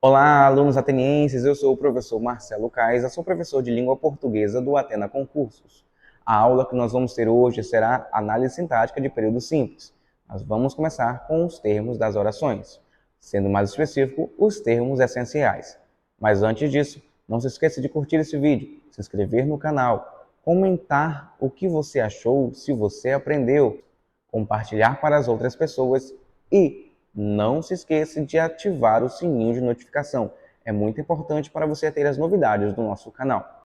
Olá, alunos atenienses, eu sou o professor Marcelo Caiza, sou professor de língua portuguesa do Atena Concursos. A aula que nós vamos ter hoje será análise sintática de período simples. Nós vamos começar com os termos das orações, sendo mais específico, os termos essenciais. Mas antes disso, não se esqueça de curtir esse vídeo, se inscrever no canal, comentar o que você achou, se você aprendeu, compartilhar para as outras pessoas e não se esqueça de ativar o sininho de notificação. É muito importante para você ter as novidades do nosso canal.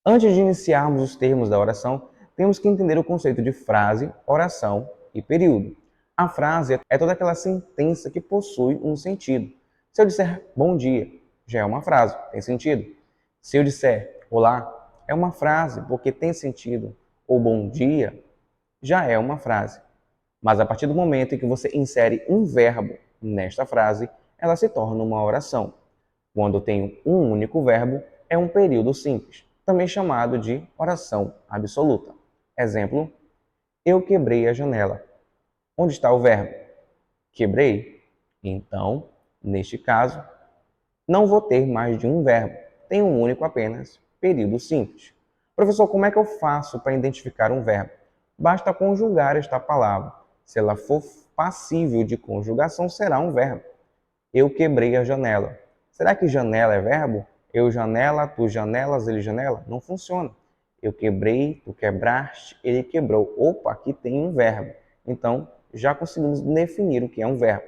Antes de iniciarmos os termos da oração, temos que entender o conceito de frase, oração e período. A frase é toda aquela sentença que possui um sentido. Se eu disser bom dia, já é uma frase, tem sentido. Se eu disser olá, é uma frase porque tem sentido. Ou bom dia, já é uma frase. Mas a partir do momento em que você insere um verbo nesta frase, ela se torna uma oração. Quando eu tenho um único verbo, é um período simples, também chamado de oração absoluta. Exemplo: eu quebrei a janela. Onde está o verbo? Quebrei. Então, neste caso, não vou ter mais de um verbo. Tenho um único apenas, período simples. Professor, como é que eu faço para identificar um verbo? Basta conjugar esta palavra. Se ela for passível de conjugação, será um verbo. Eu quebrei a janela. Será que janela é verbo? Eu janela, tu janelas, ele janela? Não funciona. Eu quebrei, tu quebraste, ele quebrou. Opa, aqui tem um verbo. Então, já conseguimos definir o que é um verbo.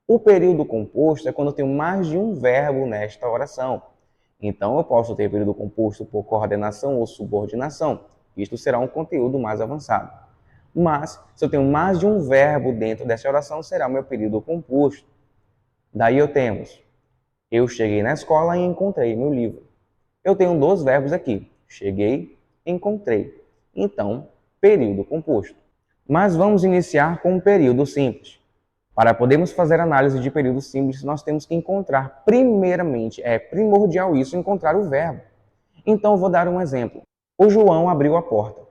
O período composto é quando eu tenho mais de um verbo nesta oração. Então, eu posso ter período composto por coordenação ou subordinação. Isto será um conteúdo mais avançado. Mas, se eu tenho mais de um verbo dentro dessa oração, será o meu período composto. Daí eu temos: eu cheguei na escola e encontrei meu livro. Eu tenho dois verbos aqui: cheguei, encontrei. Então, período composto. Mas vamos iniciar com um período simples. Para podermos fazer análise de período simples, nós temos que encontrar, primeiramente, é primordial isso, encontrar o verbo. Então, eu vou dar um exemplo. O João abriu a porta.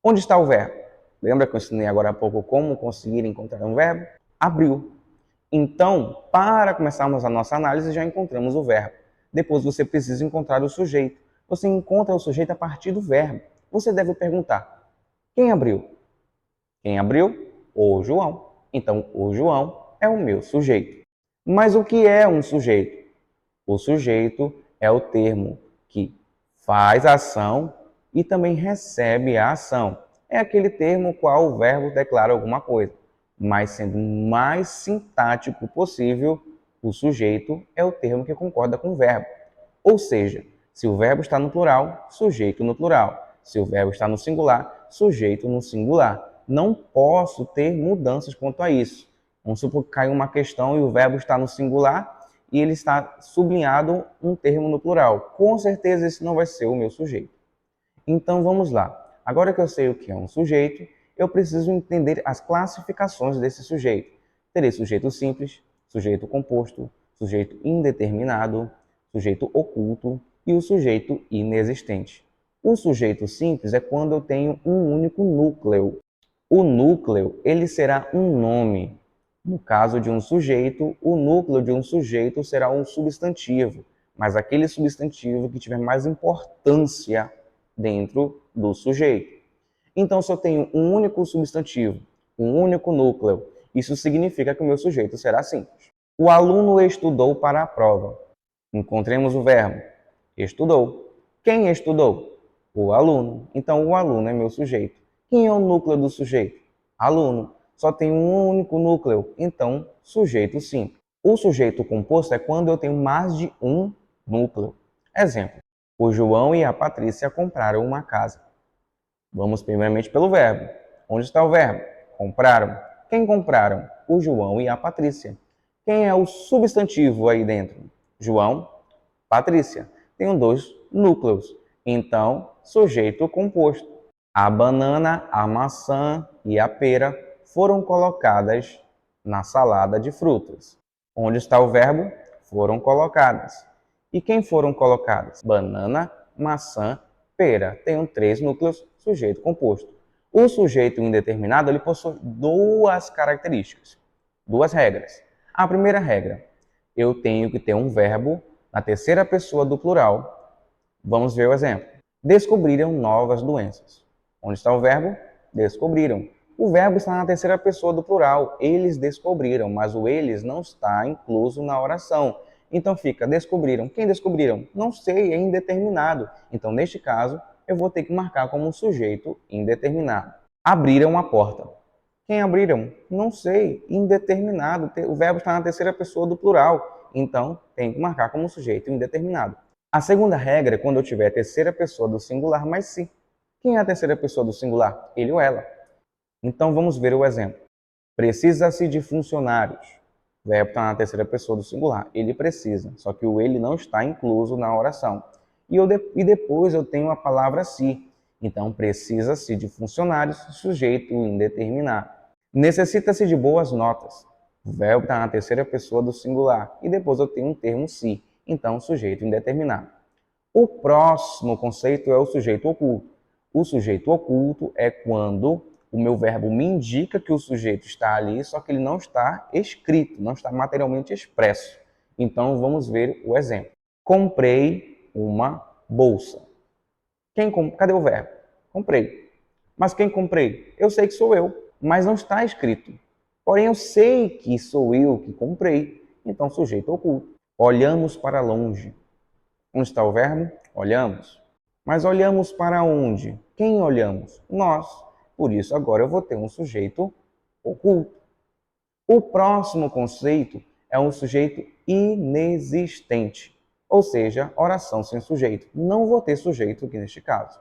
Onde está o verbo? Lembra que eu ensinei agora há pouco como conseguir encontrar um verbo? Abriu. Então, para começarmos a nossa análise, já encontramos o verbo. Depois você precisa encontrar o sujeito. Você encontra o sujeito a partir do verbo. Você deve perguntar: quem abriu? Quem abriu? O João. Então, o João é o meu sujeito. Mas o que é um sujeito? O sujeito é o termo que faz a ação e também recebe a ação. É aquele termo qual o verbo declara alguma coisa. Mas sendo o mais sintático possível, o sujeito é o termo que concorda com o verbo. Ou seja, se o verbo está no plural, sujeito no plural. Se o verbo está no singular, sujeito no singular. Não posso ter mudanças quanto a isso. Vamos supor que caiu uma questão e o verbo está no singular e ele está sublinhado um termo no plural. Com certeza esse não vai ser o meu sujeito. Então vamos lá. Agora que eu sei o que é um sujeito, eu preciso entender as classificações desse sujeito. Terei sujeito simples, sujeito composto, sujeito indeterminado, sujeito oculto e o sujeito inexistente. O sujeito simples é quando eu tenho um único núcleo. O núcleo, ele será um nome. No caso de um sujeito, o núcleo de um sujeito será um substantivo, mas aquele substantivo que tiver mais importância dentro do sujeito. Então, se eu tenho um único substantivo, um único núcleo, isso significa que o meu sujeito será simples. O aluno estudou para a prova. Encontremos o verbo estudou. Quem estudou? O aluno. Então, o aluno é meu sujeito. Quem é o núcleo do sujeito? Aluno. Só tem um único núcleo, então, sujeito simples. O sujeito composto é quando eu tenho mais de um núcleo. Exemplo: o João e a Patrícia compraram uma casa. Vamos primeiramente pelo verbo. Onde está o verbo? Compraram. Quem compraram? O João e a Patrícia. Quem é o substantivo aí dentro? João, Patrícia. Tenho dois núcleos. Então, sujeito composto. A banana, a maçã e a pera foram colocadas na salada de frutas. Onde está o verbo? Foram colocadas. E quem foram colocadas? Banana, maçã, pera. Tenho três núcleos, sujeito composto. O sujeito indeterminado ele possui duas características, duas regras. A primeira regra, eu tenho que ter um verbo na terceira pessoa do plural. Vamos ver o exemplo. Descobriram novas doenças. Onde está o verbo? Descobriram. O verbo está na terceira pessoa do plural. Eles descobriram, mas o eles não está incluso na oração. Então fica descobriram. Quem descobriram? Não sei, é indeterminado. Então, neste caso, eu vou ter que marcar como um sujeito indeterminado. Abriram a porta. Quem abriram? Não sei, indeterminado. O verbo está na terceira pessoa do plural. Então, tem que marcar como um sujeito indeterminado. A segunda regra é quando eu tiver a terceira pessoa do singular mais si. Quem é a terceira pessoa do singular? Ele ou ela. Então, vamos ver o exemplo. Precisa-se de funcionários. O verbo está na terceira pessoa do singular. Ele precisa, só que o ele não está incluso na oração. E depois eu tenho a palavra se. Então, precisa-se de funcionários, sujeito indeterminado. Necessita-se de boas notas. O verbo está na terceira pessoa do singular. E depois eu tenho um termo se. Então, sujeito indeterminado. O próximo conceito é o sujeito oculto. O sujeito oculto é quando o meu verbo me indica que o sujeito está ali, só que ele não está escrito, não está materialmente expresso. Então, vamos ver o exemplo. Comprei uma bolsa. Cadê o verbo? Comprei. Mas quem comprei? Eu sei que sou eu, mas não está escrito. Porém, eu sei que sou eu que comprei. Então, sujeito oculto. Olhamos para longe. Onde está o verbo? Olhamos. Mas olhamos para onde? Quem olhamos? Nós. Por isso, agora eu vou ter um sujeito oculto. O próximo conceito é um sujeito inexistente, ou seja, oração sem sujeito. Não vou ter sujeito aqui neste caso.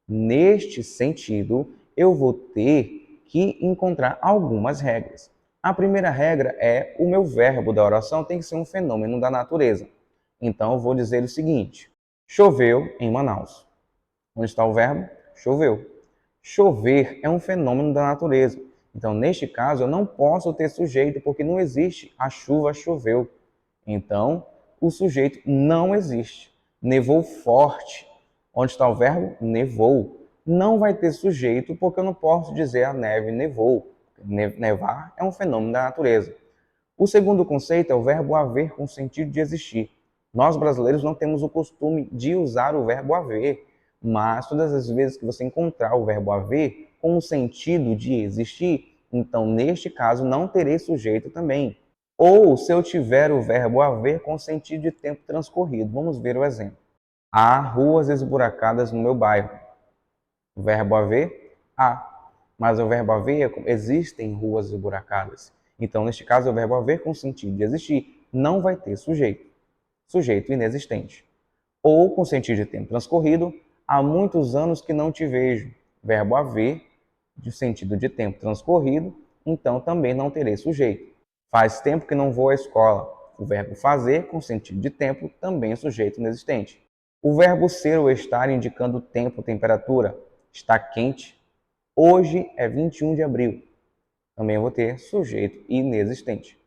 Neste sentido, eu vou ter que encontrar algumas regras. A primeira regra é o meu verbo da oração tem que ser um fenômeno da natureza. Então, eu vou dizer o seguinte: choveu em Manaus. Onde está o verbo? Choveu. Chover é um fenômeno da natureza. Então, neste caso, eu não posso ter sujeito, porque não existe a chuva choveu. Então, o sujeito não existe. Nevou forte. Onde está o verbo? Nevou. Não vai ter sujeito, porque eu não posso dizer a neve nevou. Nevar é um fenômeno da natureza. O segundo conceito é o verbo haver com sentido de existir. Nós brasileiros não temos o costume de usar o verbo haver, mas todas as vezes que você encontrar o verbo haver com o sentido de existir, então neste caso não terei sujeito também. Ou se eu tiver o verbo haver com sentido de tempo transcorrido. Vamos ver o exemplo. Há ruas esburacadas no meu bairro. O verbo haver, há. Mas o verbo haver, existem ruas esburacadas. Então, neste caso, o verbo haver com sentido de existir não vai ter sujeito. Sujeito inexistente. Ou com sentido de tempo transcorrido, há muitos anos que não te vejo. Verbo haver, de sentido de tempo transcorrido, então também não terei sujeito. Faz tempo que não vou à escola. O verbo fazer, com sentido de tempo, também é sujeito inexistente. O verbo ser ou estar indicando tempo, temperatura. Está quente. Hoje é 21 de abril. Também vou ter sujeito inexistente.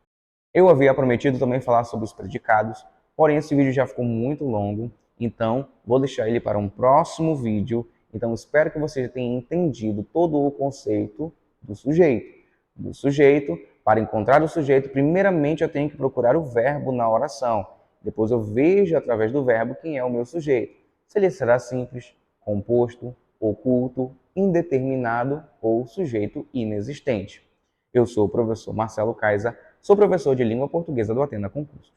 Eu havia prometido também falar sobre os predicados, porém esse vídeo já ficou muito longo, então vou deixar ele para um próximo vídeo. Então espero que você já tenha entendido todo o conceito do sujeito. Do sujeito, para encontrar o sujeito, primeiramente eu tenho que procurar o verbo na oração. Depois eu vejo através do verbo quem é o meu sujeito. Se ele será simples, composto, oculto, indeterminado ou sujeito inexistente. Eu sou o professor Marcelo Caiza, sou professor de língua portuguesa do Atena Concursos.